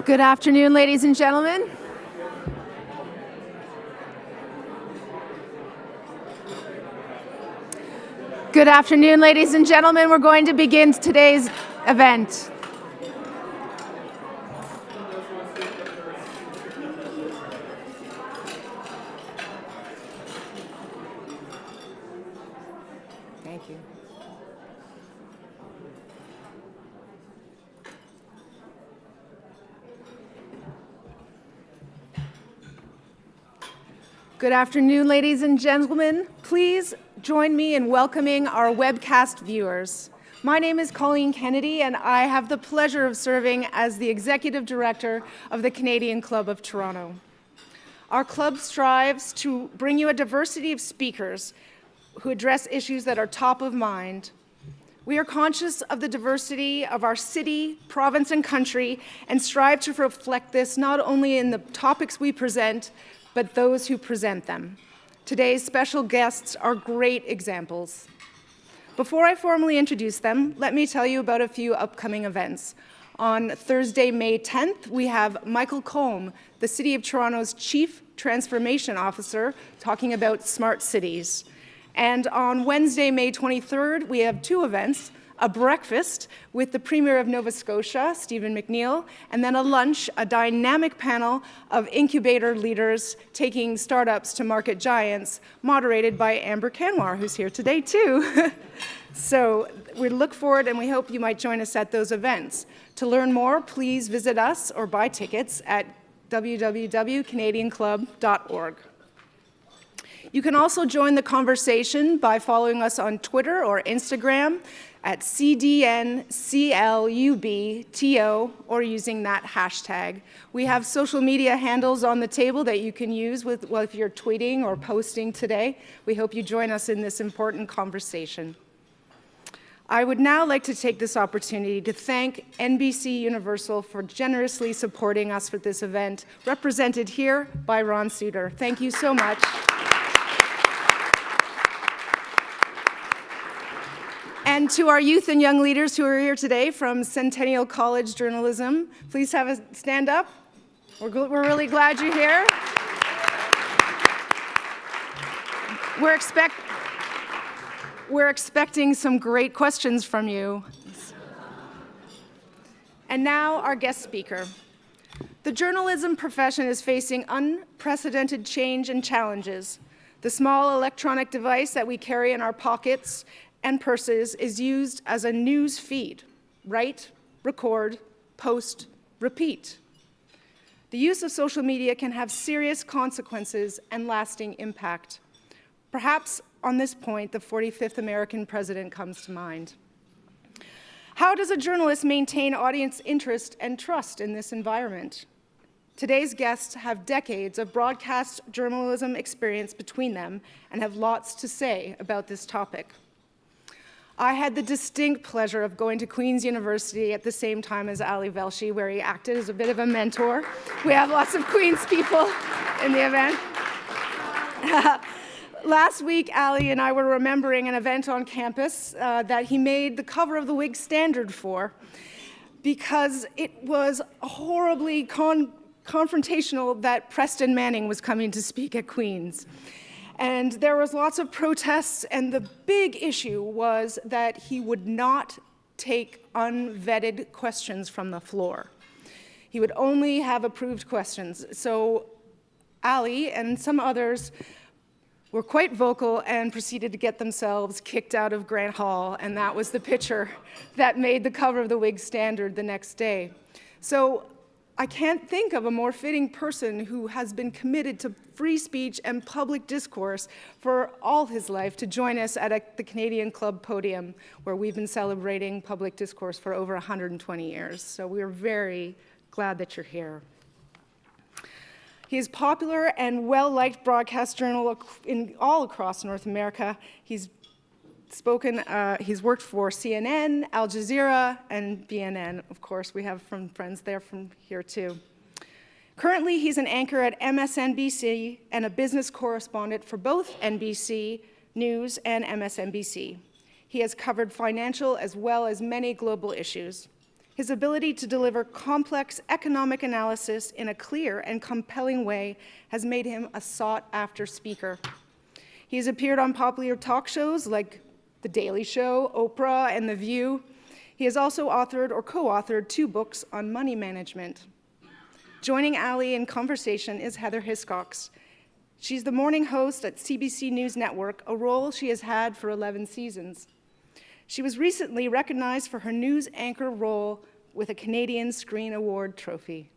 Good afternoon, ladies and gentlemen. Good afternoon, ladies and gentlemen. We're going to begin today's event. Thank you. Good afternoon, ladies and gentlemen. Please join me in welcoming our webcast viewers. My name is Colleen Kennedy, and I have the pleasure of serving as the Executive Director of the Canadian Club of Toronto. Our club strives to bring you a diversity of speakers who address issues that are top of mind. We are conscious of the diversity of our city, province, and country, and strive to reflect this not only in the topics we present, but those who present them. Today's special guests are great examples. Before I formally introduce them, let me tell you about a few upcoming events. On Thursday, May 10th, we have Michael Combe, the City of Toronto's Chief Transformation Officer, talking about smart cities. And on Wednesday, May 23rd, we have two events: a breakfast with the Premier of Nova Scotia, Stephen McNeil, and then a lunch, a dynamic panel of incubator leaders taking startups to market giants, moderated by Amber Canwar, who's here today too. So we look forward and we hope you might join us at those events. To learn more, please visit us or buy tickets at www.canadianclub.org. You can also join the conversation by following us on Twitter or Instagram at CDNCLUBTO or using that hashtag. We have social media handles on the table that you can use if you're tweeting or posting today. We hope you join us in this important conversation. I would now like to take this opportunity to thank NBC Universal for generously supporting us for this event, represented here by Ron Suter. Thank you so much. And to our youth and young leaders who are here today from Centennial College Journalism, please have a stand up. We're really glad you're here. We're expecting some great questions from you. And now our guest speaker. The journalism profession is facing unprecedented change and challenges. The small electronic device that we carry in our pockets and purses is used as a news feed. Write, record, post, repeat. The use of social media can have serious consequences and lasting impact. Perhaps on this point, the 45th American president comes to mind. How does a journalist maintain audience interest and trust in this environment? Today's guests have decades of broadcast journalism experience between them and have lots to say about this topic. I had the distinct pleasure of going to Queen's University at the same time as Ali Velshi, where he acted as a bit of a mentor. We have lots of Queen's people in the event. Last week, Ali and I were remembering an event on campus that he made the cover of the Whig Standard for, because it was horribly confrontational that Preston Manning was coming to speak at Queen's. And there was lots of protests, and the big issue was that he would not take unvetted questions from the floor. He would only have approved questions. So Ali and some others were quite vocal and proceeded to get themselves kicked out of Grant Hall, and that was the picture that made the cover of the Whig Standard the next day. So I can't think of a more fitting person who has been committed to free speech and public discourse for all his life to join us at the Canadian Club podium, where we've been celebrating public discourse for over 120 years. So we're very glad that you're here. He is popular and well-liked broadcast journal all across North America. He's worked for CNN, Al Jazeera, and BNN. Of course, we have friends there from here too. Currently, he's an anchor at MSNBC and a business correspondent for both NBC News and MSNBC. He has covered financial as well as many global issues. His ability to deliver complex economic analysis in a clear and compelling way has made him a sought-after speaker. He has appeared on popular talk shows like The Daily Show, Oprah, and The View. He has also authored or co-authored 2 books on money management. Joining Ali in conversation is Heather Hiscox. She's the morning host at CBC News Network, a role she has had for 11 seasons. She was recently recognized for her news anchor role with a Canadian Screen Award trophy.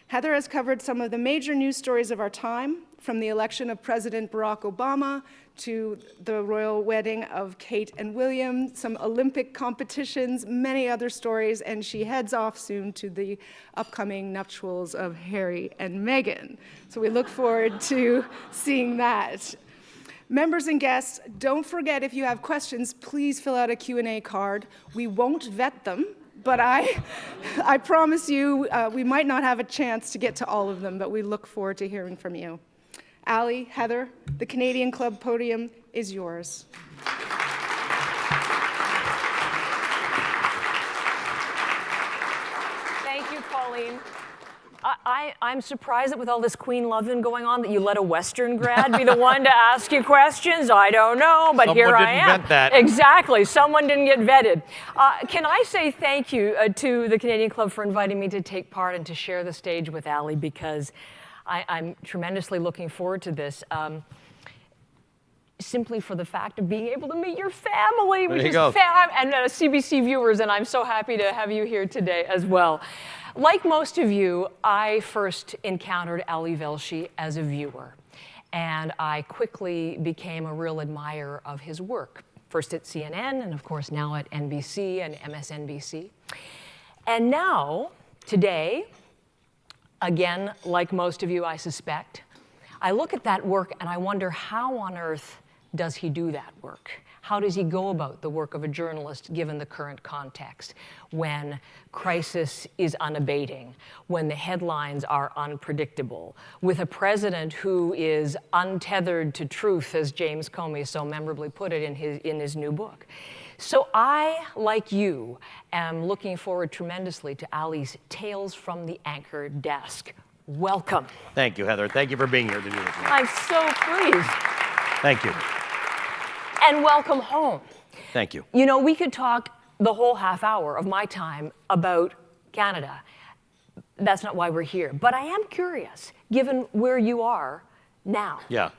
Heather has covered some of the major news stories of our time, from the election of President Barack Obama to the royal wedding of Kate and William, some Olympic competitions, many other stories, and she heads off soon to the upcoming nuptials of Harry and Meghan. So we look forward to seeing that. Members and guests, don't forget, if you have questions, please fill out a Q&A card. We won't vet them, but I promise you we might not have a chance to get to all of them, but we look forward to hearing from you. Ali, Heather, the Canadian Club podium is yours. Thank you, Pauline. I'm surprised that with all this Queen loving going on that you let a Western grad be the one to ask you questions. I don't know, but Someone here I am. didn't vet that. Exactly. Someone didn't get vetted. Can I say thank you to the Canadian Club for inviting me to take part and to share the stage with Ali, because I'm tremendously looking forward to this. Simply for the fact of being able to meet your family, which is and CBC viewers, and I'm so happy to have you here today as well. Like most of you, I first encountered Ali Velshi as a viewer, and I quickly became a real admirer of his work, first at CNN, and of course now at NBC and MSNBC. And now, today, again, like most of you, I suspect, I look at that work and I wonder, how on earth does he do that work? How does he go about the work of a journalist given the current context, when crisis is unabating, when the headlines are unpredictable, with a president who is untethered to truth, as James Comey so memorably put it in his new book? So I, like you, am looking forward tremendously to Ali's Tales from the Anchor Desk. Welcome. Thank you, Heather. Thank you for being here to do this. I'm so pleased. Thank you. And welcome home. Thank you. You know, we could talk the whole half hour of my time about Canada. That's not why we're here. But I am curious, given where you are now. Yeah.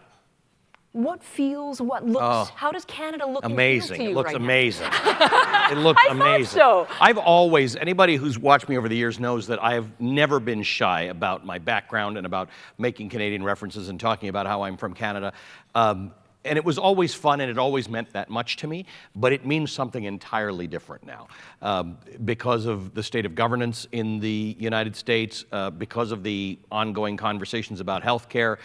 What feels, what looks, how does Canada look amazing. And feel to you It looks right amazing. now? It looks I amazing. thought so. I've always, anybody who's watched me over the years knows that I have never been shy about my background and about making Canadian references and talking about how I'm from Canada. And it was always fun, and it always meant that much to me, but it means something entirely different now. Because of the state of governance in the United States, because of the ongoing conversations about healthcare,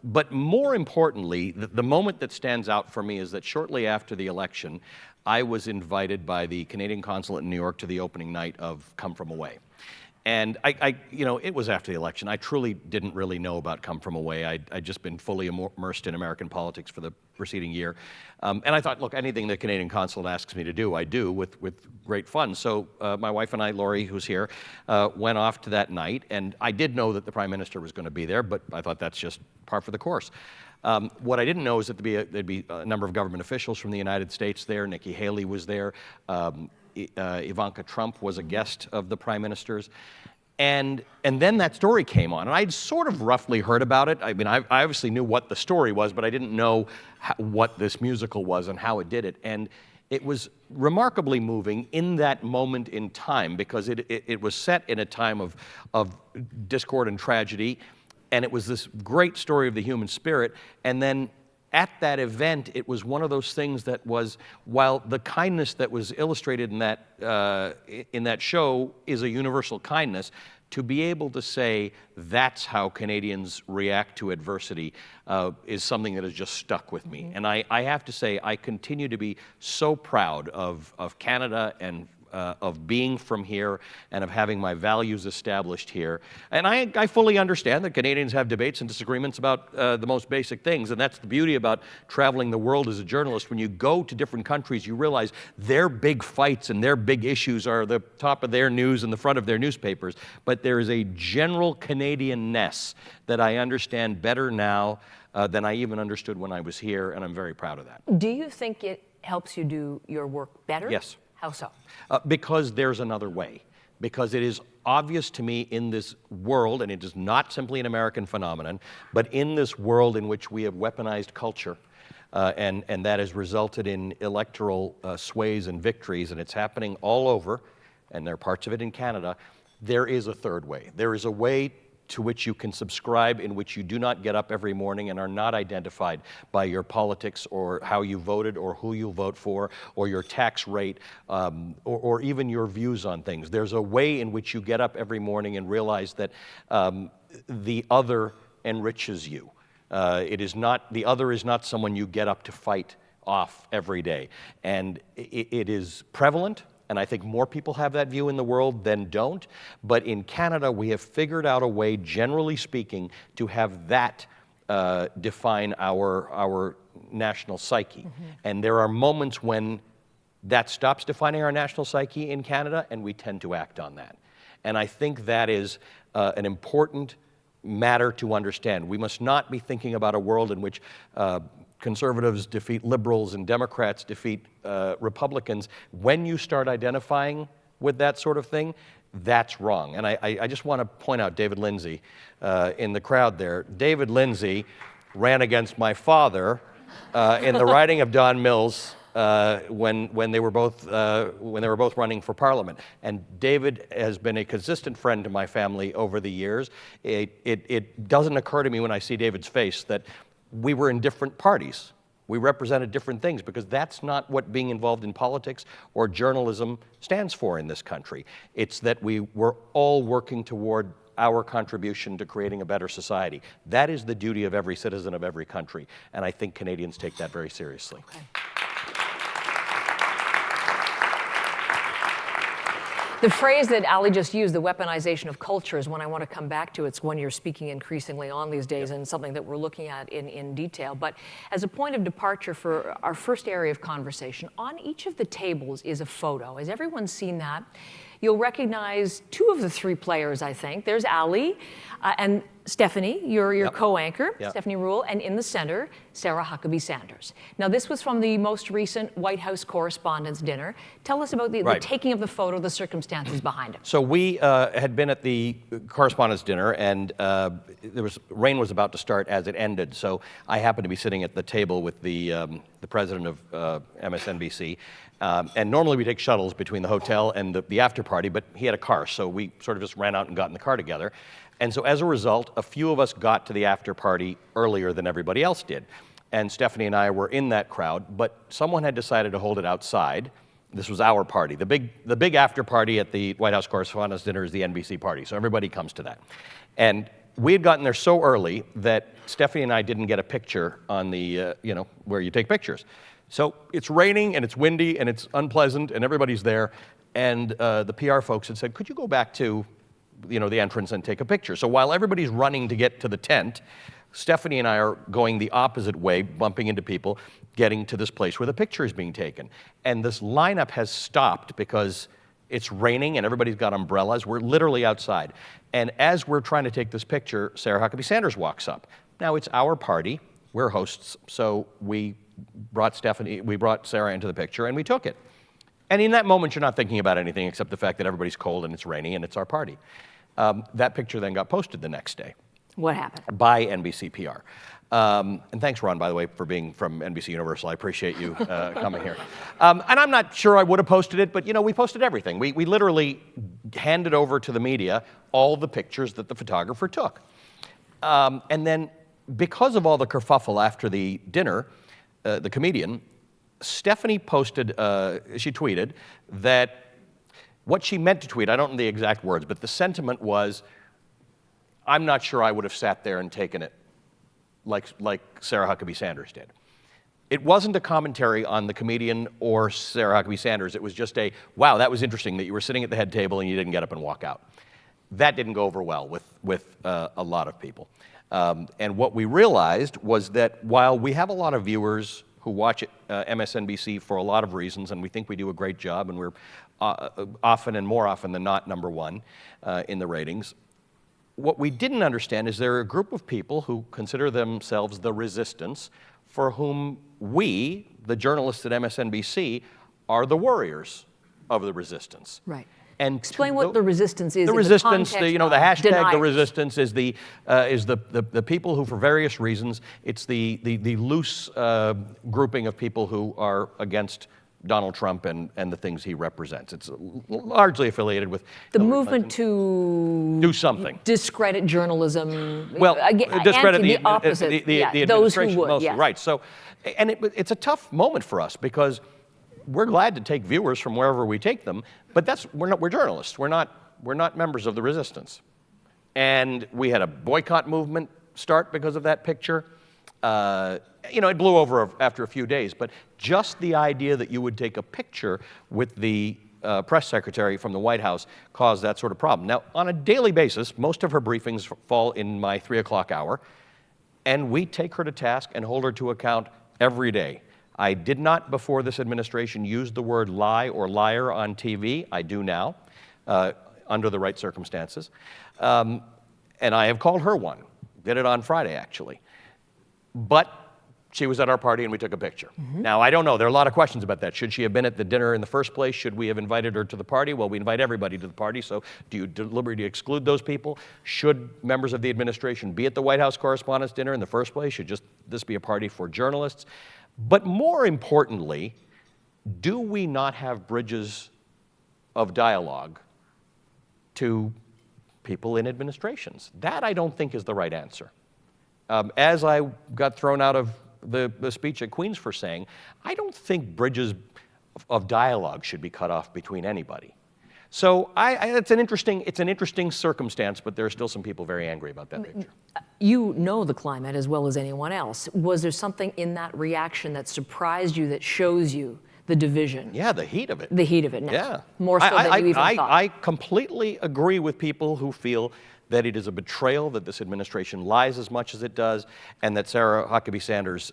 but more importantly, the moment that stands out for me is that shortly after the election, I was invited by the Canadian consulate in New York to the opening night of Come From Away. And you know, it was after the election. I truly didn't really know about Come From Away. I'd just been fully immersed in American politics for the preceding year. And I thought, look, anything the Canadian consulate asks me to do, I do with great fun. So my wife and I, Lori, who's here, went off to that night. And I did know that the Prime Minister was going to be there, but I thought that's just par for the course. What I didn't know is that there'd be a number of government officials from the United States there. Nikki Haley was there. Ivanka Trump was a guest of the Prime Minister's. And then that story came on, and I'd sort of roughly heard about it. I mean, I obviously knew what the story was, but I didn't know what this musical was and how it did it. And it was remarkably moving in that moment in time, because it was set in a time of discord and tragedy, and it was this great story of the human spirit. And then at that event, it was one of those things that was, while the kindness that was illustrated in that show is a universal kindness, to be able to say that's how Canadians react to adversity is something that has just stuck with me. And I have to say, I continue to be so proud of Canada and of being from here and of having my values established here. And I fully understand that Canadians have debates and disagreements about the most basic things, and that's the beauty about traveling the world as a journalist. When you go to different countries, you realize their big fights and their big issues are the top of their news and the front of their newspapers, but there is a general Canadian-ness that I understand better now than I even understood when I was here, and I'm very proud of that. Do you think it helps you do your work better? Yes. How so? Because there's another way. Because it is obvious to me in this world, and it is not simply an American phenomenon, but in this world in which we have weaponized culture, and that has resulted in electoral sways and victories, and it's happening all over, and there are parts of it in Canada, there is a third way. There is a way to which you can subscribe, in which you do not get up every morning and are not identified by your politics or how you voted or who you vote for or your tax rate or even your views on things. There's a way in which you get up every morning and realize that the other enriches you. The other is not someone you get up to fight off every day. And it is prevalent. And I think more people have that view in the world than don't. But in Canada, we have figured out a way, generally speaking, to have that define our national psyche. Mm-hmm. And there are moments when that stops defining our national psyche in Canada, and we tend to act on that. And I think that is an important matter to understand. We must not be thinking about a world in which conservatives defeat liberals and Democrats defeat Republicans. When you start identifying with that sort of thing, that's wrong. And I just want to point out David Lindsay in the crowd there. David Lindsay ran against my father in the riding of Don Mills when they were both running for Parliament. And David has been a consistent friend to my family over the years. It doesn't occur to me when I see David's face that we were in different parties. We represented different things, because that's not what being involved in politics or journalism stands for in this country. It's that we were all working toward our contribution to creating a better society. That is the duty of every citizen of every country, and I think Canadians take that very seriously. Okay. The phrase that Ali just used, the weaponization of culture, is one I want to come back to. It's one you're speaking increasingly on these days, and something that we're looking at in detail. But as a point of departure for our first area of conversation, on each of the tables is a photo. Has everyone seen that? You'll recognize two of the three players, I think. There's Ali and Stephanie, your co-anchor, Stephanie Rule, and in the center, Sarah Huckabee Sanders. Now, this was from the most recent White House Correspondents' dinner. Tell us about the taking of the photo, the circumstances behind it. So we had been at the Correspondents' dinner, and rain was about to start as it ended. So I happened to be sitting at the table with the president of MSNBC. And normally we take shuttles between the hotel and the after party, but he had a car, so we sort of just ran out and got in the car together. And so as a result, a few of us got to the after party earlier than everybody else did. And Stephanie and I were in that crowd, but someone had decided to hold it outside. This was our party. The big after party at the White House Correspondents' Dinner is the NBC party, so everybody comes to that. And we had gotten there so early that Stephanie and I didn't get a picture on the, where you take pictures. So it's raining and it's windy and it's unpleasant and everybody's there. And the PR folks had said, could you go back to, the entrance and take a picture? So while everybody's running to get to the tent, Stephanie and I are going the opposite way, bumping into people, getting to this place where the picture is being taken. And this lineup has stopped because it's raining and everybody's got umbrellas. We're literally outside. And as we're trying to take this picture, Sarah Huckabee Sanders walks up. Now, it's our party. We're hosts, so we brought Sarah into the picture, and we took it. And in that moment, you're not thinking about anything except the fact that everybody's cold and it's raining and it's our party. That picture then got posted the next day. What happened? By NBC PR. And thanks, Ron, by the way, for being from NBC Universal. I appreciate you coming here. And I'm not sure I would have posted it, but, we posted everything. We literally handed over to the media all the pictures that the photographer took. And then, because of all the kerfuffle after the dinner, the comedian, Stephanie she tweeted that what she meant to tweet, I don't know the exact words, but the sentiment was, I'm not sure I would have sat there and taken it like Sarah Huckabee Sanders did. It wasn't a commentary on the comedian or Sarah Huckabee Sanders. It was just a, wow, that was interesting that you were sitting at the head table and you didn't get up and walk out. That didn't go over well with a lot of people. And what we realized was that while we have a lot of viewers who watch MSNBC for a lot of reasons, and we think we do a great job, and we're often and more often than not #1 in the ratings, what we didn't understand is there are a group of people who consider themselves the resistance, for whom we, the journalists at MSNBC, are the warriors of the resistance. Right. And explain what the resistance is. The resistance, the hashtag, deniers. the resistance is the people who, for various reasons, it's the loose grouping of people who are against Donald Trump and the things he represents. It's largely affiliated with the Hillary movement Clinton. to do something, discredit journalism. Well, discredit the opposite. the those administration who would, mostly, yes. right? So, and it's a tough moment for us because we're glad to take viewers from wherever we take them, but we're journalists. We're not members of the resistance, and we had a boycott movement start because of that picture. It blew over after a few days, but just the idea that you would take a picture with the press secretary from the White House caused that sort of problem. Now, on a daily basis, most of her briefings fall in my 3 o'clock hour, and we take her to task and hold her to account every day. I did not, before this administration, use the word lie or liar on TV. I do now, under the right circumstances. And I have called her one. Did it on Friday, actually. But she was at our party and we took a picture. Mm-hmm. Now, I don't know. There are a lot of questions about that. Should she have been at the dinner in the first place? Should we have invited her to the party? Well, we invite everybody to the party, so do you deliberately exclude those people? Should members of the administration be at the White House Correspondents' Dinner in the first place? Should this be a party for journalists? But more importantly, do we not have bridges of dialogue to people in administrations? That I don't think is the right answer. As I got thrown out of the speech at Queens for saying, I don't think bridges of dialogue should be cut off between anybody. So it's an interesting circumstance, but there are still some people very angry about that picture. You know the climate as well as anyone else. Was there something in that reaction that surprised you, that shows you the division? Yeah, the heat of it. The heat of it now. Yeah. More so than you even thought. I completely agree with people who feel that it is a betrayal that this administration lies as much as it does, and that Sarah Huckabee Sanders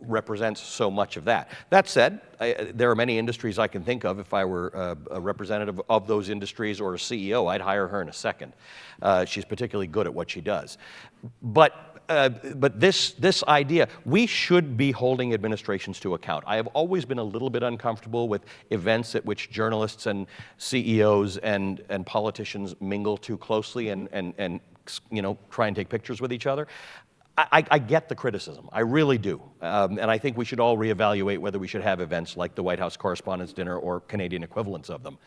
represents so much of that. That said, there are many industries I can think of. If I were a representative of those industries or a CEO, I'd hire her in a second. She's particularly good at what she does. But this idea, we should be holding administrations to account. I have always been a little bit uncomfortable with events at which journalists and CEOs and politicians mingle too closely and try and take pictures with each other. I get the criticism, I really do. And I think we should all reevaluate whether we should have events like the White House Correspondents' Dinner or Canadian equivalents of them.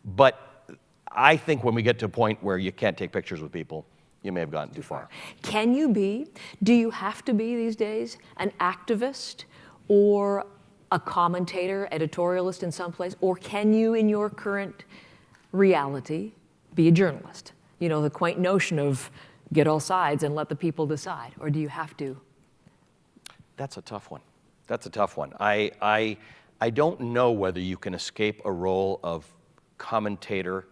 But I think when we get to a point where you can't take pictures with people, you may have gone too far. Do you have to be these days an activist or a commentator, editorialist in some place? Or can you, in your current reality, be a journalist? You know, the quaint notion of get all sides and let the people decide, or do you have to? That's a tough one. That's a tough one. I don't know whether you can escape a role of commentator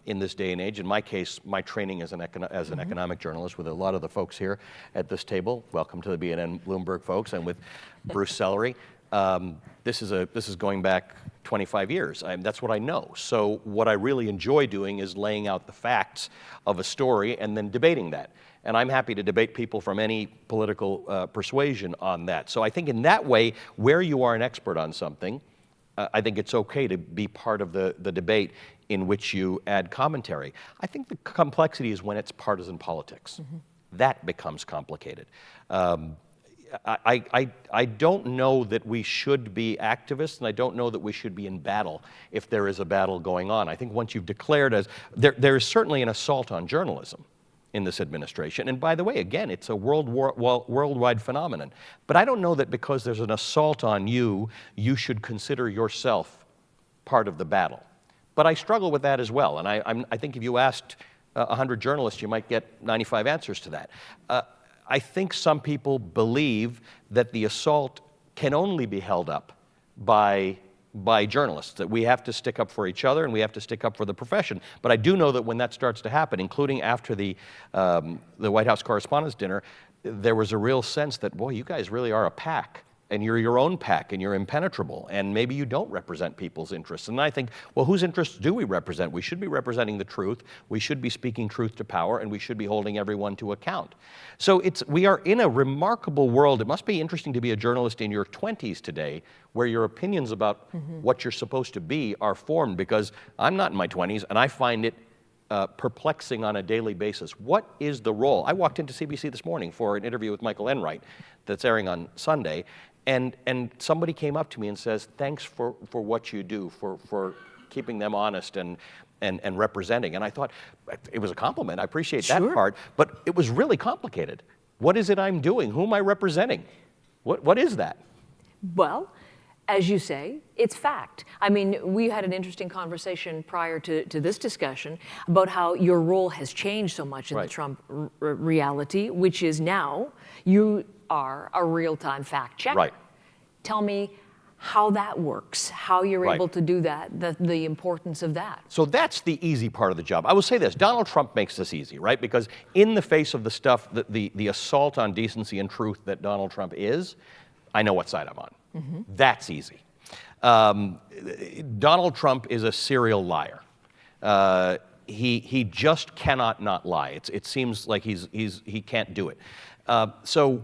in this day and age. In my case, my training as an economic journalist with a lot of the folks here at this table, welcome to the BNN Bloomberg folks, and with Bruce Sellery, this is going back 25 years. That's what I know. So what I really enjoy doing is laying out the facts of a story and then debating that. And I'm happy to debate people from any political persuasion on that. So I think in that way, where you are an expert on something, I think it's okay to be part of the debate in which you add commentary. I think the complexity is when it's partisan politics. Mm-hmm. That becomes complicated. I don't know that we should be activists, and I don't know that we should be in battle if there is a battle going on. I think once you've declared there is certainly an assault on journalism in this administration. And by the way, again, it's a worldwide phenomenon. But I don't know that because there's an assault on you, you should consider yourself part of the battle. But I struggle with that as well. And I think if you asked 100 journalists, you might get 95 answers to that. I think some people believe that the assault can only be held up by journalists, that we have to stick up for each other and we have to stick up for the profession. But I do know that when that starts to happen, including after the White House Correspondents' Dinner, there was a real sense that, boy, you guys really are a pack, and you're your own pack, and you're impenetrable, and maybe you don't represent people's interests. And I think, well, whose interests do we represent? We should be representing the truth, we should be speaking truth to power, and we should be holding everyone to account. So we are in a remarkable world. It must be interesting to be a journalist in your 20s today, where your opinions about what you're supposed to be are formed, because I'm not in my 20s, and I find it perplexing on a daily basis. What is the role? I walked into CBC this morning for an interview with Michael Enright that's airing on Sunday, and somebody came up to me and says, thanks for what you do, for keeping them honest and representing. And I thought, it was a compliment. I appreciate that part, but it was really complicated. What is it I'm doing? Who am I representing? What is that? Well, as you say, it's fact. I mean, we had an interesting conversation prior to this discussion about how your role has changed so much in the Trump reality, which is now you are a real-time fact checker. Right. Tell me how that works, how you're able to do that, the importance of that. So that's the easy part of the job. I will say this, Donald Trump makes this easy, right? Because in the face of the stuff, the assault on decency and truth that Donald Trump is, I know what side I'm on. That's easy. Donald Trump is a serial liar. He just cannot not lie. It seems like he can't do it. So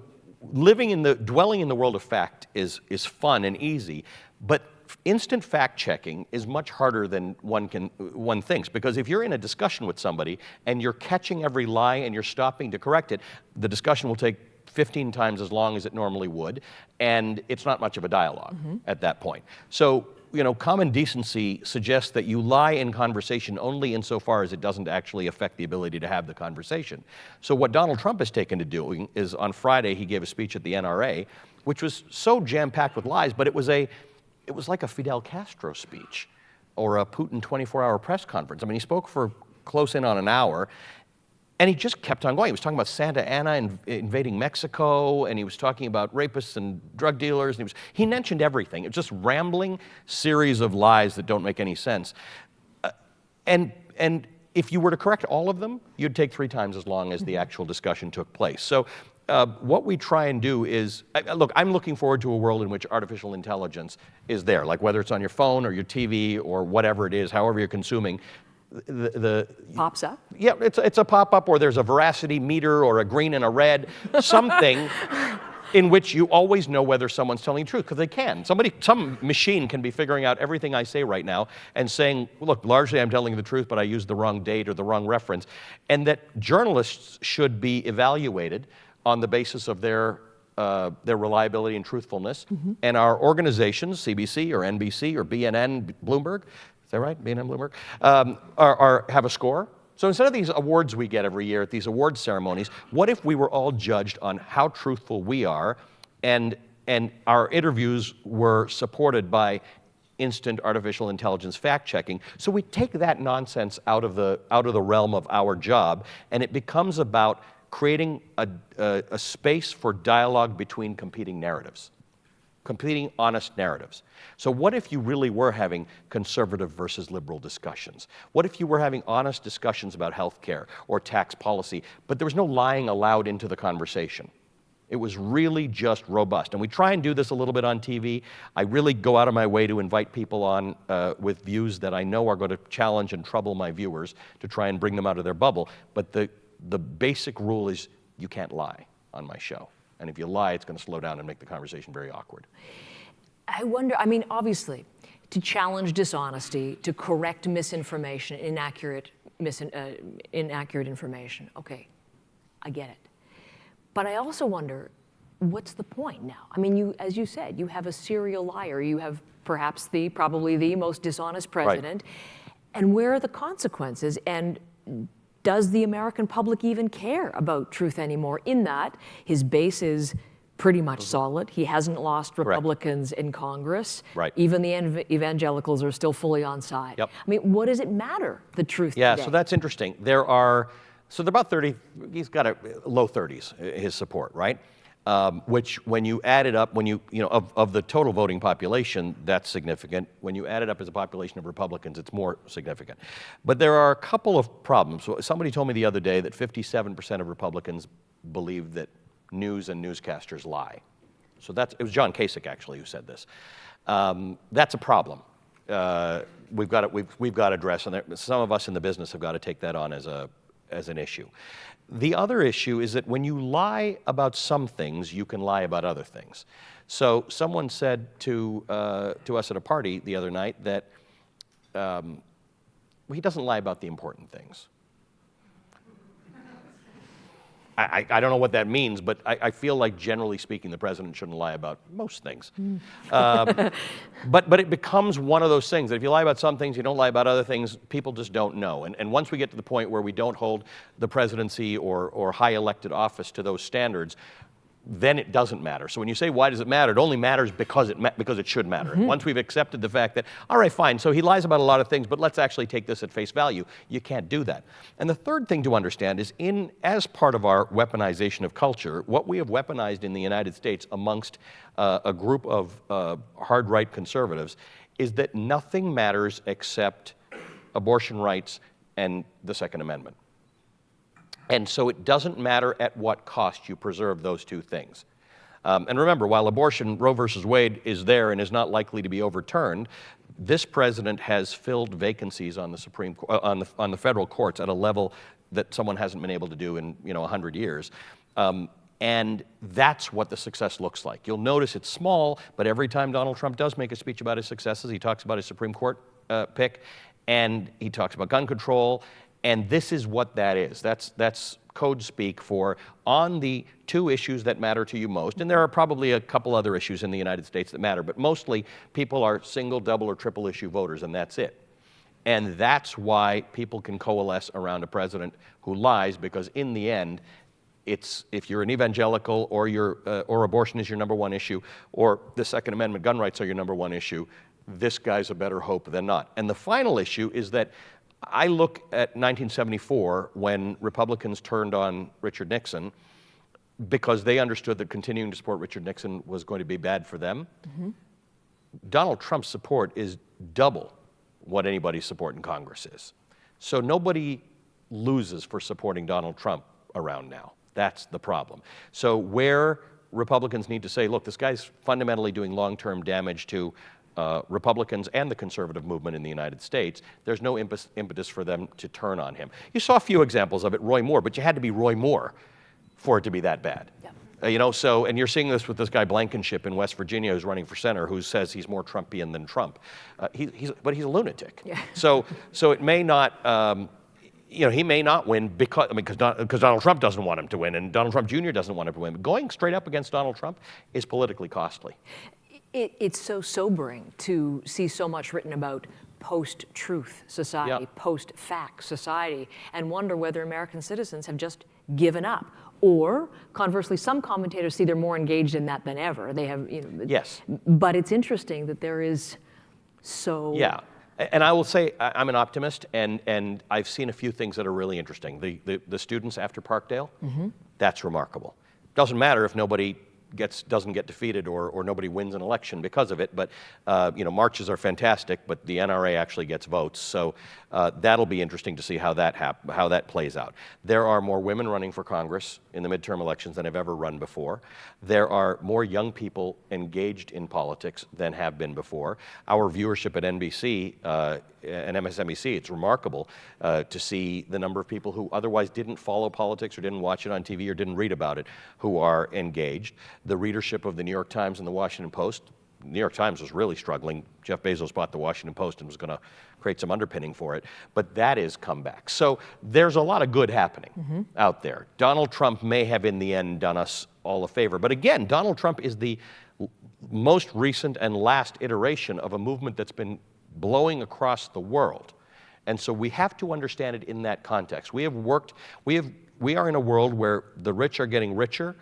dwelling in the world of fact is fun and easy, but instant fact checking is much harder than one thinks, because if you're in a discussion with somebody and you're catching every lie and you're stopping to correct it, the discussion will take 15 times as long as it normally would, and it's not much of a dialogue at that point. So, common decency suggests that you lie in conversation only insofar as it doesn't actually affect the ability to have the conversation. So what Donald Trump has taken to doing is, on Friday, he gave a speech at the NRA, which was so jam-packed with lies, but it was like a Fidel Castro speech or a Putin 24-hour press conference. I mean, he spoke for close in on an hour, and he just kept on going. He was talking about Santa Ana invading Mexico, and he was talking about rapists and drug dealers. And he mentioned everything. It was just rambling series of lies that don't make any sense. And if you were to correct all of them, you'd take 3 times as long as the actual discussion took place. So what we try and do is, look, I'm looking forward to a world in which artificial intelligence is there, like whether it's on your phone or your TV or whatever it is, however you're consuming. Pops up? Yeah, it's a pop-up, or there's a veracity meter or a green and a red, something in which you always know whether someone's telling the truth, because they can. Some machine can be figuring out everything I say right now and saying, look, largely I'm telling you the truth, but I used the wrong date or the wrong reference. And that journalists should be evaluated on the basis of their reliability and truthfulness. And our organizations, CBC or NBC or BNN, Bloomberg, is that right? BNN Bloomberg? Have a score. So instead of these awards we get every year at these award ceremonies, what if we were all judged on how truthful we are, and our interviews were supported by instant artificial intelligence fact checking? So we take that nonsense out of the realm of our job, and it becomes about creating a space for dialogue between competing narratives. Competing honest narratives. So what if you really were having conservative versus liberal discussions? What if you were having honest discussions about health care or tax policy, but there was no lying allowed into the conversation? It was really just robust. And we try and do this a little bit on TV. I really go out of my way to invite people on with views that I know are going to challenge and trouble my viewers, to try and bring them out of their bubble. But the basic rule is you can't lie on my show. And if you lie, it's going to slow down and make the conversation very awkward. I wonder, I mean, obviously, to challenge dishonesty, to correct misinformation, inaccurate information, okay, I get it. But I also wonder, what's the point now? I mean, as you said, you have a serial liar. You have perhaps probably the most dishonest president. Right. And where are the consequences? And does the American public even care about truth anymore, in that his base is pretty much solid? He hasn't lost Republicans in Congress. Right. Even the evangelicals are still fully on side. Yep. I mean, what does it matter, the truth today? So that's interesting. There are So they're about 30, he's got a low 30s, his support, right? Which when you add it up, of the total voting population, that's significant. When you add it up as a population of Republicans, it's more significant. But there are a couple of problems. So somebody told me the other day that 57% of Republicans believe that news and newscasters lie. So it was John Kasich actually who said this. That's a problem. We've got to address, and some of us in the business have got to take that on as an issue. The other issue is that when you lie about some things, you can lie about other things. So someone said to us at a party the other night that he doesn't lie about the important things. I don't know what that means, but I feel like generally speaking, the president shouldn't lie about most things. But it becomes one of those things that if you lie about some things, you don't lie about other things, people just don't know. And once we get to the point where we don't hold the presidency or high elected office to those standards, then it doesn't matter. So when you say, why does it matter? It only matters because it should matter. Mm-hmm. Once we've accepted the fact that, all right, fine, so he lies about a lot of things, but let's actually take this at face value, you can't do that. And the third thing to understand is as part of our weaponization of culture, what we have weaponized in the United States amongst a group of hard-right conservatives is that nothing matters except abortion rights and the Second Amendment. And so it doesn't matter at what cost you preserve those two things. And remember, while abortion, Roe versus Wade, is there and is not likely to be overturned, this president has filled vacancies on the on the federal courts at a level that someone hasn't been able to do in 100 years. And that's what the success looks like. You'll notice it's small, but every time Donald Trump does make a speech about his successes, he talks about his Supreme Court pick, and he talks about gun control. And this is what that is. That's code speak for on the two issues that matter to you most. And there are probably a couple other issues in the United States that matter, but mostly people are single, double, or triple issue voters, and that's it. And that's why people can coalesce around a president who lies, because in the end, if you're an evangelical or abortion is your number one issue, or the Second Amendment gun rights are your number one issue, this guy's a better hope than not. And the final issue is that I look at 1974 when Republicans turned on Richard Nixon because they understood that continuing to support Richard Nixon was going to be bad for them. Mm-hmm. Donald Trump's support is double what anybody's support in Congress is. So nobody loses for supporting Donald Trump around now. That's the problem. So where Republicans need to say, look, this guy's fundamentally doing long-term damage to Republicans and the conservative movement in the United States, there's no impetus for them to turn on him. You saw a few examples of it, Roy Moore, but you had to be Roy Moore for it to be that bad. Yeah. And you're seeing this with this guy Blankenship in West Virginia who's running for center, who says he's more Trumpian than Trump. But he's a lunatic. Yeah. So it may not, he may not win because Donald Trump doesn't want him to win, and Donald Trump Jr. doesn't want him to win. But going straight up against Donald Trump is politically costly. It's so sobering to see so much written about post-truth society, yeah, post-fact society, and wonder whether American citizens have just given up. Or, conversely, some commentators see they're more engaged in that than ever. They have, Yes. But it's interesting that there is so... Yeah. And I will say I'm an optimist, and I've seen a few things that are really interesting. The students after Parkdale, mm-hmm, that's remarkable. Doesn't matter if nobody doesn't get defeated or nobody wins an election because of it, but marches are fantastic, but the NRA actually gets votes, so that'll be interesting to see how that plays out. There are more women running for Congress in the midterm elections than have ever run before. There are more young people engaged in politics than have been before. Our viewership at NBC and MSNBC, it's remarkable to see the number of people who otherwise didn't follow politics or didn't watch it on TV or didn't read about it who are engaged. The readership of the New York Times and the Washington Post. The New York Times was really struggling. Jeff Bezos bought the Washington Post and was going to create some underpinning for it. But that is come back. So there's a lot of good happening, mm-hmm, out there. Donald Trump may have in the end done us all a favor. But again, Donald Trump is the most recent and last iteration of a movement that's been blowing across the world. And so we have to understand it in that context. We are in a world where the rich are getting richer,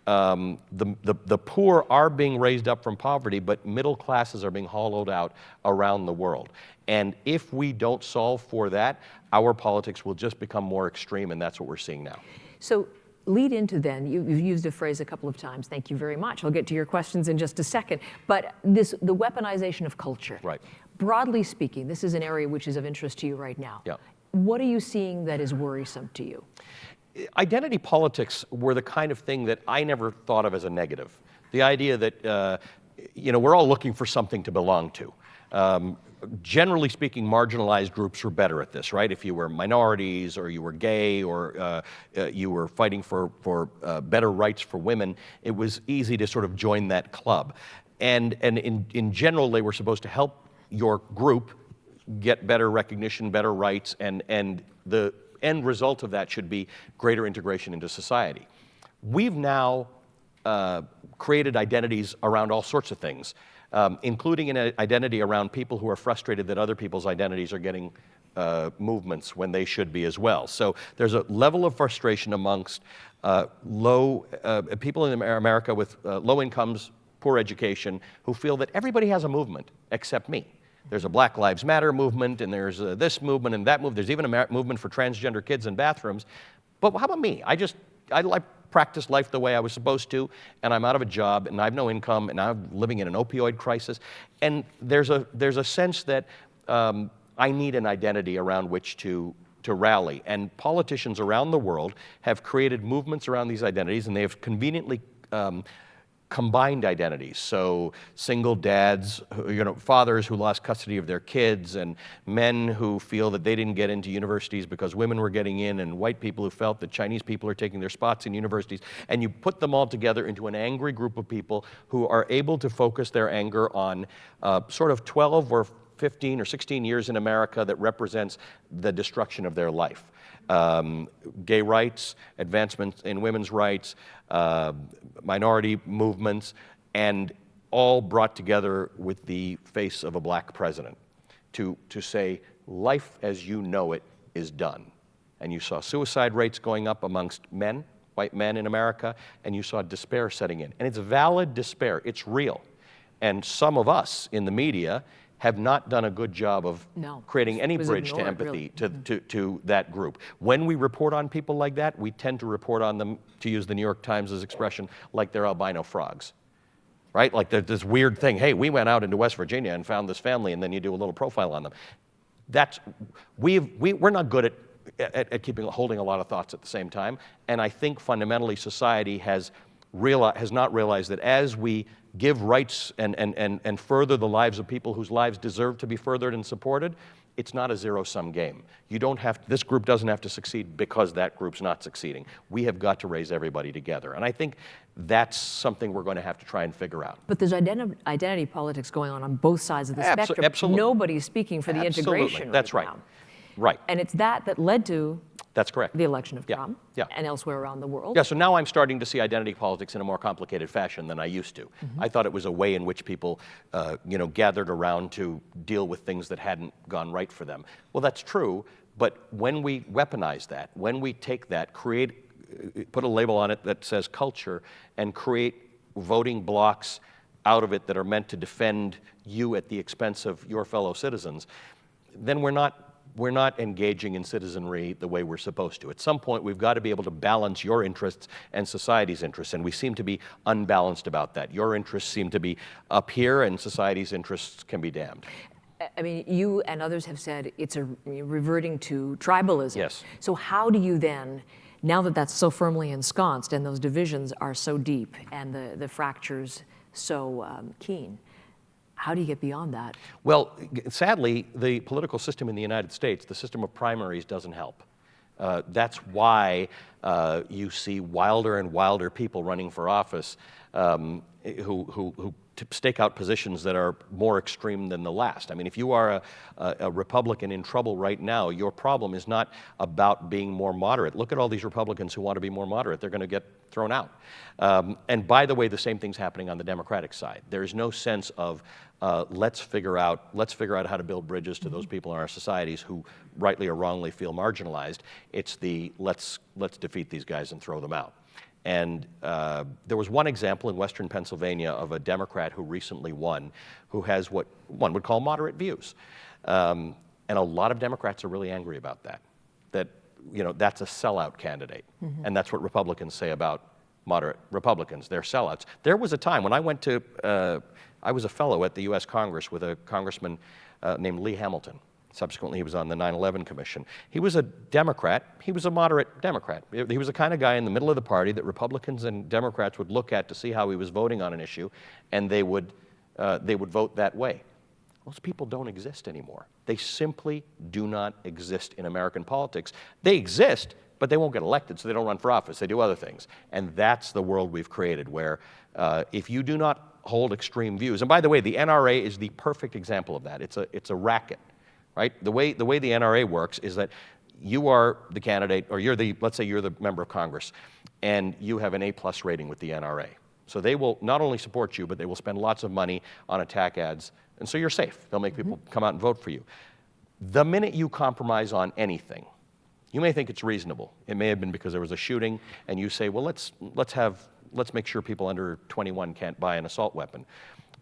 the poor are being raised up from poverty, but middle classes are being hollowed out around the world. And if we don't solve for that, our politics will just become more extreme, and that's what we're seeing now. So lead into then, you've used a phrase a couple of times, thank you very much. I'll get to your questions in just a second. But the weaponization of culture. Right. Broadly speaking, this is an area which is of interest to you right now. Yeah. What are you seeing that is worrisome to you? Identity politics were the kind of thing that I never thought of as a negative. The idea that, we're all looking for something to belong to. Generally speaking, marginalized groups were better at this, right? If you were minorities, or you were gay, or you were fighting for better rights for women, it was easy to sort of join that club. And in general, they were supposed to help your group get better recognition, better rights, and the end result of that should be greater integration into society. We've now created identities around all sorts of things, including an identity around people who are frustrated that other people's identities are getting movements when they should be as well. So there's a level of frustration amongst people in America with low incomes, poor education, who feel that everybody has a movement except me. There's a Black Lives Matter movement, and there's this movement and that movement. There's even a movement for transgender kids in bathrooms. But how about me? I practice life the way I was supposed to, and I'm out of a job, and I have no income, and I'm living in an opioid crisis. And there's a sense that I need an identity around which to rally. And politicians around the world have created movements around these identities, and they have conveniently combined identities. So single dads, fathers who lost custody of their kids, and men who feel that they didn't get into universities because women were getting in, and white people who felt that Chinese people are taking their spots in universities. And you put them all together into an angry group of people who are able to focus their anger on sort of 12 or 15 or 16 years in America that represents the destruction of their life. Gay rights, advancements in women's rights, minority movements, and all brought together with the face of a black president to say life as you know it is done. And you saw suicide rates going up amongst men, white men in America, and you saw despair setting in. And it's valid despair, it's real. And some of us in the media have not done a good job of creating any bridge to empathy to that group. When we report on people like that, we tend to report on them, to use the New York Times' expression, like they're albino frogs, right? Like there's this weird thing, hey, we went out into West Virginia and found this family, and then you do a little profile on them. We're not good at holding a lot of thoughts at the same time, and I think fundamentally society has not realized that as we give rights and further the lives of people whose lives deserve to be furthered and supported, it's not a zero-sum game. This group doesn't have to succeed because that group's not succeeding. We have got to raise everybody together. And I think that's something we're going to have to try and figure out. But there's identity politics going on both sides of the spectrum. Absolutely. Nobody's speaking for the integration That's right. now. Right. And it's that led to That's correct. the election of Trump Yeah. and elsewhere around the world. Yeah, so now I'm starting to see identity politics in a more complicated fashion than I used to. I thought it was a way in which people, gathered around to deal with things that hadn't gone right for them. Well, that's true, but when we weaponize that, when we take that, put a label on it that says culture, and create voting blocks out of it that are meant to defend you at the expense of your fellow citizens, then we're not engaging in citizenry the way we're supposed to. At some point, we've got to be able to balance your interests and society's interests, and we seem to be unbalanced about that. Your interests seem to be up here, and society's interests can be damned. I mean, you and others have said it's reverting to tribalism. Yes. So how do you then, now that that's so firmly ensconced and those divisions are so deep and the fractures so keen, how do you get beyond that? Well, sadly, the political system in the United States, the system of primaries, doesn't help. That's why you see wilder and wilder people running for office who stake out positions that are more extreme than the last. I mean, if you are a Republican in trouble right now, your problem is not about being more moderate. Look at all these Republicans who want to be more moderate. They're going to get thrown out. And by the way, the same thing's happening on the Democratic side. There's no sense of let's figure out how to build bridges to those people in our societies who rightly or wrongly feel marginalized. It's let's defeat these guys and throw them out. And there was one example in Western Pennsylvania of a Democrat who recently won, who has what one would call moderate views. And a lot of Democrats are really angry about that. That, that's a sellout candidate. And that's what Republicans say about moderate Republicans. They're sellouts. There was a time when I went to, I was a fellow at the U.S. Congress with a congressman named Lee Hamilton. Subsequently, he was on the 9/11 Commission. He was a Democrat. He was a moderate Democrat. He was the kind of guy in the middle of the party that Republicans and Democrats would look at to see how he was voting on an issue, and they would vote that way. Those people don't exist anymore. They simply do not exist in American politics. They exist, but they won't get elected, so they don't run for office. They do other things. And that's the world we've created, where if you do not hold extreme views, and by the way, the NRA is the perfect example of that. It's a racket. Right? The way the NRA works is that you are the candidate, or let's say you're the member of Congress, and you have an A+ rating with the NRA. So they will not only support you, but they will spend lots of money on attack ads, and so you're safe. They'll make people come out and vote for you. The minute you compromise on anything, you may think it's reasonable. It may have been because there was a shooting, and you say, well, let's make sure people under 21 can't buy an assault weapon.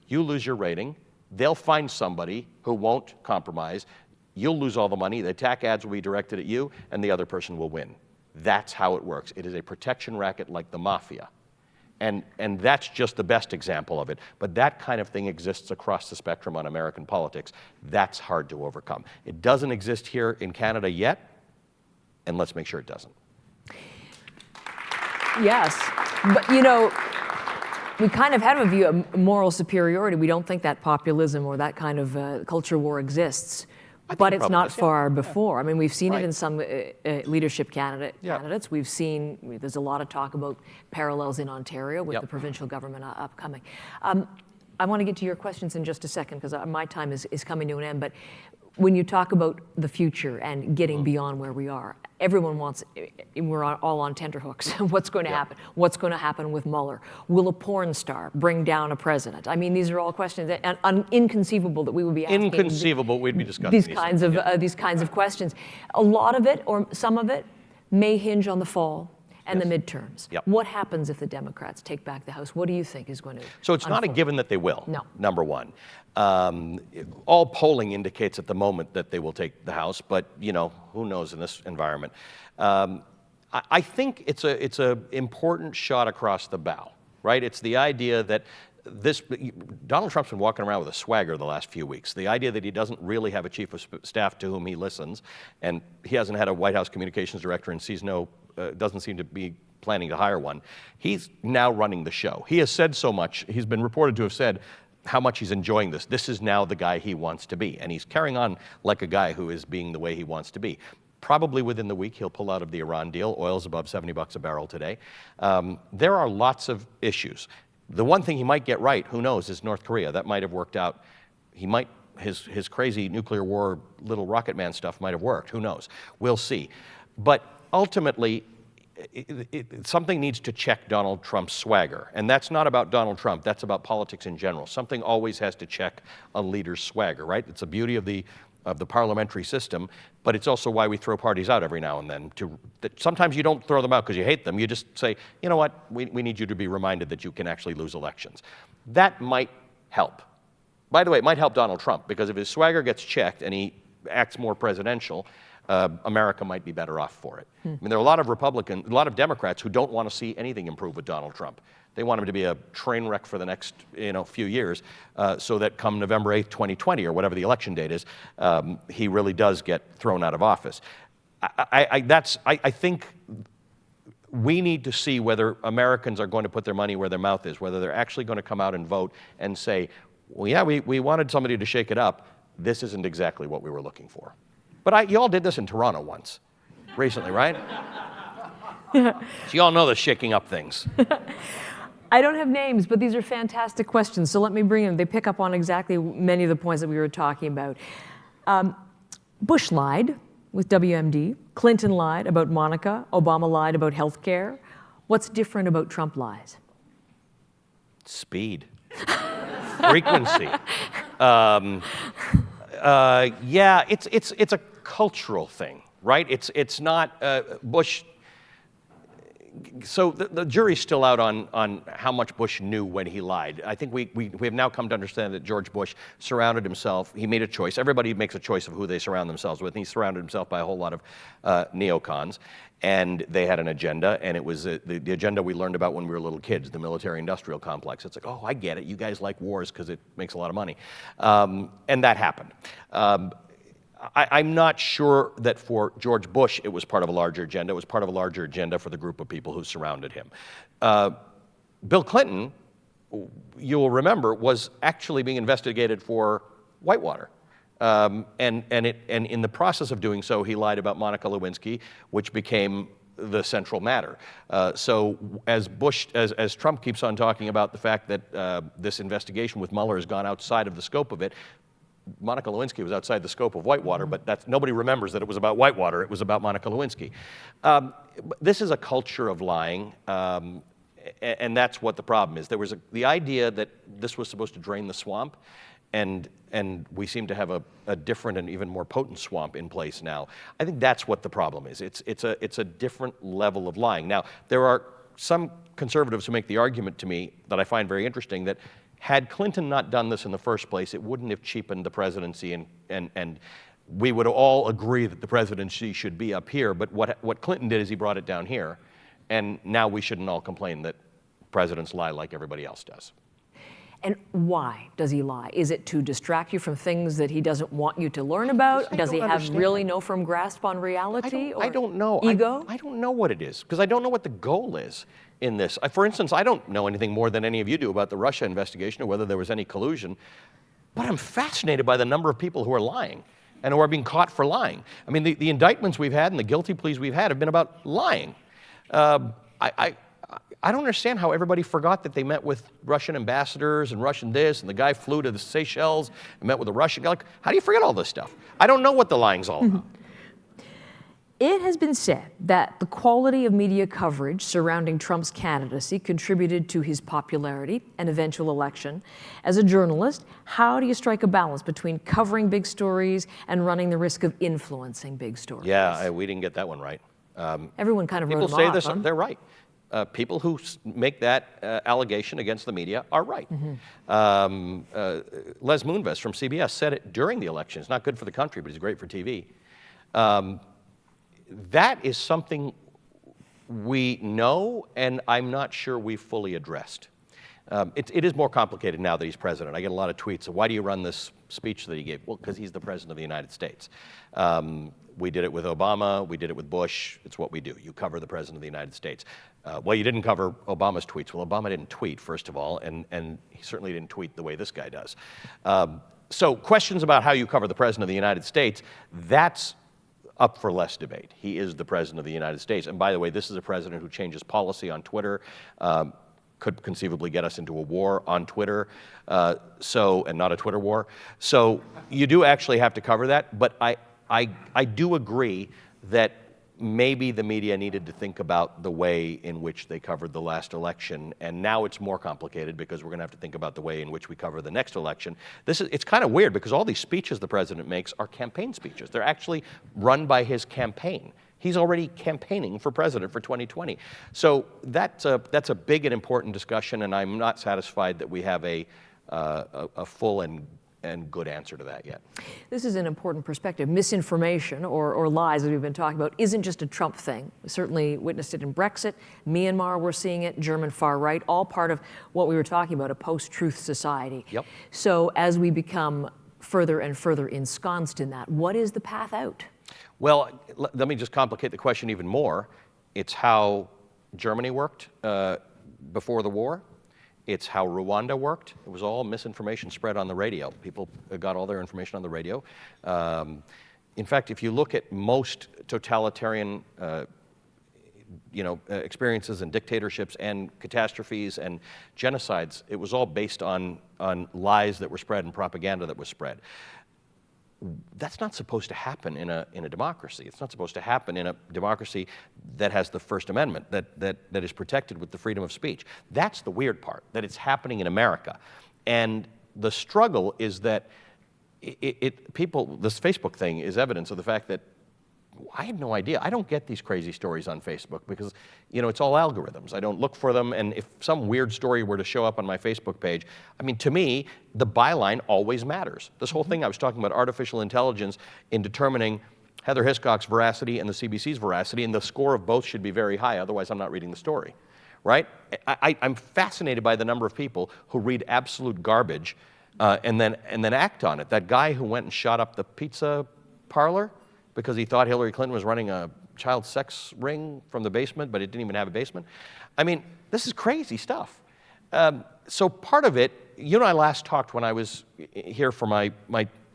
You lose your rating. They'll find somebody who won't compromise. You'll lose all the money. The attack ads will be directed at you, and the other person will win. That's how it works. It is a protection racket like the mafia. And that's just the best example of it. But that kind of thing exists across the spectrum on American politics. That's hard to overcome. It doesn't exist here in Canada yet, and let's make sure it doesn't. Yes, but we kind of have a view of moral superiority. We don't think that populism or that kind of culture war exists. But it's not far before. I mean, we've seen it in some leadership candidates. We've seen, there's a lot of talk about parallels in Ontario with the provincial government upcoming. I want to get to your questions in just a second, because my time is coming to an end. But when you talk about the future and getting beyond where we are, everyone wants, we're all on tenterhooks. What's going to happen? What's going to happen with Mueller? Will a porn star bring down a president? I mean, these are all questions that inconceivable that we would be asking. Inconceivable, we'd be discussing these kinds of questions. A lot of it, or some of it, may hinge on the fall and the midterms. What happens if the Democrats take back the House? What do you think is going to So it's not a given that they will, No. number one. All polling indicates at the moment that they will take the House, but, who knows in this environment. I think it's a important shot across the bow, right? It's the idea that Donald Trump's been walking around with a swagger the last few weeks. The idea that he doesn't really have a chief of staff to whom he listens, and he hasn't had a White House communications director and doesn't seem to be planning to hire one. He's now running the show. He has said so much. He's been reported to have said how much he's enjoying this. This is now the guy he wants to be. And he's carrying on like a guy who is being the way he wants to be. Probably within the week, he'll pull out of the Iran deal. Oil's above $70 a barrel today. There are lots of issues. The one thing he might get right, who knows, is North Korea. That might have worked out. His crazy nuclear war, little rocket man stuff might have worked. Who knows? We'll see. But ultimately, something needs to check Donald Trump's swagger. And that's not about Donald Trump. That's about politics in general. Something always has to check a leader's swagger, right? It's the beauty of the parliamentary system, but it's also why we throw parties out every now and then. Sometimes you don't throw them out because you hate them. You just say, you know what, we need you to be reminded that you can actually lose elections. That might help. By the way, it might help Donald Trump, because if his swagger gets checked and he acts more presidential, America might be better off for it. I mean, there are a lot of Democrats who don't want to see anything improve with Donald Trump. They want him to be a train wreck for the next few years, so that come November 8th, 2020, or whatever the election date is, he really does get thrown out of office. I think we need to see whether Americans are going to put their money where their mouth is, whether they're actually going to come out and vote and say, well, yeah, we wanted somebody to shake it up. This isn't exactly what we were looking for. But you all did this in Toronto once, recently, right? So you all know the shaking up things. I don't have names, but these are fantastic questions, so let me bring them. They pick up on exactly many of the points that we were talking about. Bush lied with WMD. Clinton lied about Monica. Obama lied about health care. What's different about Trump lies? Speed. Frequency. Yeah, it's a cultural thing, right? It's not Bush. So the jury's still out on how much Bush knew when he lied. I think we have now come to understand that George Bush surrounded himself. He made a choice. Everybody makes a choice of who they surround themselves with. And he surrounded himself by a whole lot of neocons. And they had an agenda, and it was the agenda we learned about when we were little kids, the military-industrial complex. It's like, oh, I get it. You guys like wars because it makes a lot of money. And that happened. I'm not sure that for George Bush it was part of a larger agenda. It was part of a larger agenda for the group of people who surrounded him. Bill Clinton, you'll remember, was actually being investigated for Whitewater. And in the process of doing so, he lied about Monica Lewinsky, which became the central matter. So as Trump keeps on talking about the fact that this investigation with Mueller has gone outside of the scope of it, Monica Lewinsky was outside the scope of Whitewater, but nobody remembers that it was about Whitewater. It was about Monica Lewinsky. This is a culture of lying, and that's what the problem is. There was the idea that this was supposed to drain the swamp, and we seem to have a different and even more potent swamp in place now. I think that's what the problem is. It's a different level of lying. Now, there are some conservatives who make the argument to me that I find very interesting that had Clinton not done this in the first place, it wouldn't have cheapened the presidency, and we would all agree that the presidency should be up here. But what Clinton did is he brought it down here, and now we shouldn't all complain that presidents lie like everybody else does. And why does he lie? Is it to distract you from things that he doesn't want you to learn about? Does he have really no firm grasp on reality? I don't know. Ego? I don't know what it is, because I don't know what the goal is in this. For instance, I don't know anything more than any of you do about the Russia investigation or whether there was any collusion, but I'm fascinated by the number of people who are lying and who are being caught for lying. I mean, the indictments we've had and the guilty pleas we've had have been about lying. I don't understand how everybody forgot that they met with Russian ambassadors and Russian this, and the guy flew to the Seychelles and met with a Russian guy. Like, how do you forget all this stuff? I don't know what the lying's all about. It has been said that the quality of media coverage surrounding Trump's candidacy contributed to his popularity and eventual election. As a journalist, how do you strike a balance between covering big stories and running the risk of influencing big stories? Yeah, we didn't get that one right. Everyone kind of wrote them off. People say this, they're right. People who make that allegation against the media are right. Les Moonves from CBS said it during the election. It's not good for the country, but it's great for TV. That is something we know, and I'm not sure we've fully addressed. It is more complicated now that he's president. I get a lot of tweets of, why do you run this speech that he gave? Well, because he's the president of the United States. We did it with Obama. We did it with Bush. It's what we do. You cover the president of the United States. Well, you didn't cover Obama's tweets. Well, Obama didn't tweet, first of all, and he certainly didn't tweet the way this guy does. So questions about how you cover the president of the United States, that's up for less debate. He is the president of the United States. And by the way, this is a president who changes policy on Twitter, could conceivably get us into a war on Twitter, and not a Twitter war. So you do actually have to cover that, but I do agree that maybe the media needed to think about the way in which they covered the last election, and now it's more complicated because we're going to have to think about the way in which we cover the next election. It's kind of weird because all these speeches the president makes are campaign speeches. They're actually run by his campaign. He's already campaigning for president for 2020. So that's a big and important discussion, and I'm not satisfied that we have a full and good answer to that yet. This is an important perspective. Misinformation or lies, as we've been talking about, isn't just a Trump thing. We certainly witnessed it in Brexit. Myanmar, we're seeing it. German far right, all part of what we were talking about, a post-truth society. Yep. So as we become further and further ensconced in that, what is the path out? Well, let me just complicate the question even more. It's how Germany worked before the war. It's how Rwanda worked. It was all misinformation spread on the radio. People got all their information on the radio. In fact, if you look at most totalitarian experiences and dictatorships and catastrophes and genocides, it was all based on lies that were spread and propaganda that was spread. That's not supposed to happen in a democracy. It's not supposed to happen in a democracy that has the First Amendment, that is protected with the freedom of speech. That's the weird part, that it's happening in America. And the struggle is that this Facebook thing is evidence of the fact that I had no idea. I don't get these crazy stories on Facebook because, it's all algorithms. I don't look for them, and if some weird story were to show up on my Facebook page, I mean, to me, the byline always matters. This whole thing I was talking about artificial intelligence in determining Heather Hiscock's veracity and the CBC's veracity, and the score of both should be very high, otherwise I'm not reading the story, right? I'm fascinated by the number of people who read absolute garbage and then act on it. That guy who went and shot up the pizza parlor because he thought Hillary Clinton was running a child sex ring from the basement, but it didn't even have a basement. I mean, this is crazy stuff. So part of it, you and I last talked when I was here for my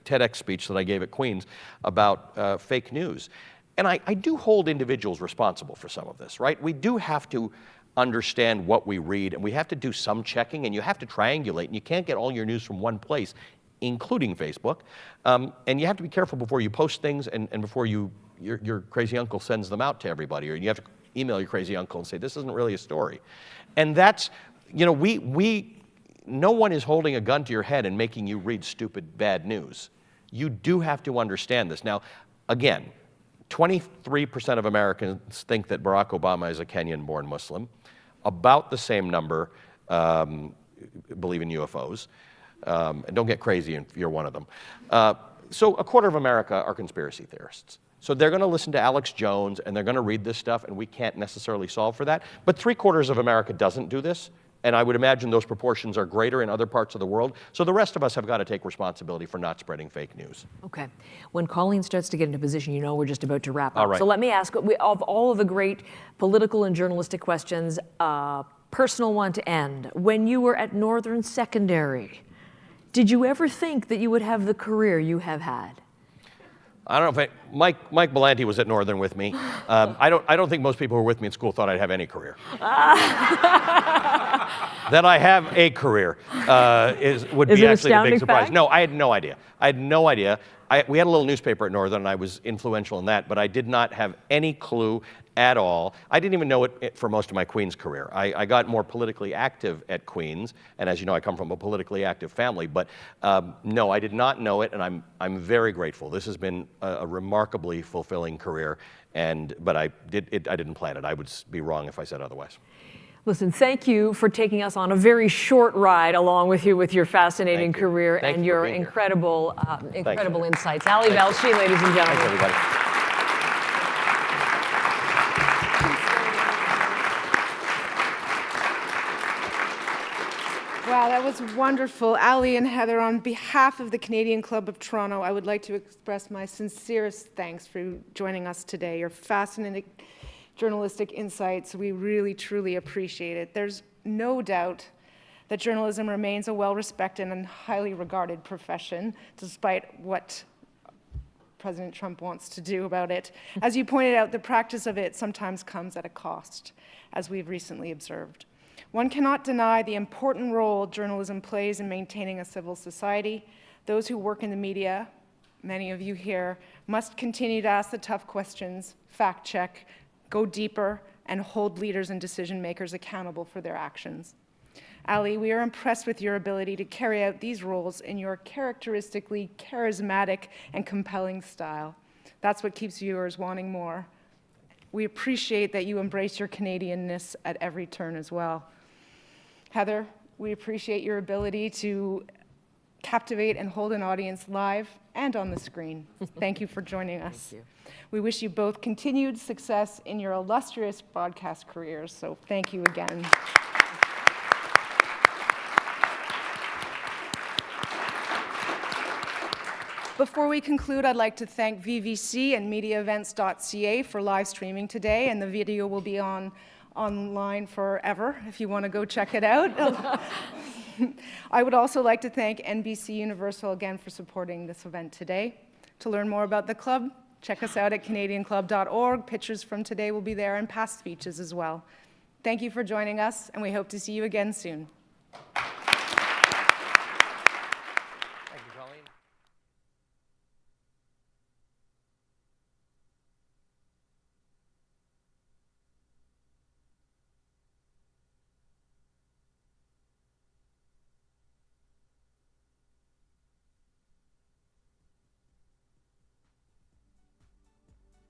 TEDx speech that I gave at Queen's about fake news. And I do hold individuals responsible for some of this, right? We do have to understand what we read, and we have to do some checking, and you have to triangulate, and you can't get all your news from one place, including Facebook. And you have to be careful before you post things and before your crazy uncle sends them out to everybody, or you have to email your crazy uncle and say, this isn't really a story. And that's, no one is holding a gun to your head and making you read stupid, bad news. You do have to understand this. Now, again, 23% of Americans think that Barack Obama is a Kenyan-born Muslim. About the same number believe in UFOs. And don't get crazy if you're one of them. So a quarter of America are conspiracy theorists. So they're going to listen to Alex Jones, and they're going to read this stuff, and we can't necessarily solve for that. But 3/4 of America doesn't do this, and I would imagine those proportions are greater in other parts of the world. So the rest of us have got to take responsibility for not spreading fake news. Okay. When Colleen starts to get into position, we're just about to wrap up. All right. So let me ask, of all of the great political and journalistic questions, personal one to end. When you were at Northern Secondary, did you ever think that you would have the career you have had? I don't know if Mike Belanti was at Northern with me. I don't think most people who were with me in school thought I'd have any career. That I have a career would be actually a big surprise. Fact? No, I had no idea. We had a little newspaper at Northern, and I was influential in that, but I did not have any clue at all. I didn't even know it for most of my Queen's career. I got more politically active at Queen's, and as you know, I come from a politically active family, but no, I did not know it, and I'm very grateful. This has been a remarkably fulfilling career, but I didn't plan it. I would be wrong if I said otherwise. Listen, thank you for taking us on a very short ride along with you with your fascinating career and your incredible insights. Ali Velshi, ladies and gentlemen. Thanks, everybody. Wow, that was wonderful. Ali and Heather, on behalf of the Canadian Club of Toronto, I would like to express my sincerest thanks for joining us today. Your fascinating journalistic insights, we really, truly appreciate it. There's no doubt that journalism remains a well-respected and highly regarded profession, despite what President Trump wants to do about it. As you pointed out, the practice of it sometimes comes at a cost, as we've recently observed. One cannot deny the important role journalism plays in maintaining a civil society. Those who work in the media, many of you here, must continue to ask the tough questions, fact-check, go deeper, and hold leaders and decision makers accountable for their actions. Ali, we are impressed with your ability to carry out these roles in your characteristically charismatic and compelling style. That's what keeps viewers wanting more. We appreciate that you embrace your Canadianness at every turn as well. Heather, we appreciate your ability to captivate and hold an audience live and on the screen. Thank you for joining us. Thank you. We wish you both continued success in your illustrious broadcast careers, so thank you again. Before we conclude, I'd like to thank VVC and MediaEvents.ca for live streaming today, and the video will be online forever if you want to go check it out. I would also like to thank NBC Universal again for supporting this event today. To learn more about the club, check us out at canadianclub.org. Pictures from today will be there and past speeches as well. Thank you for joining us, and we hope to see you again soon.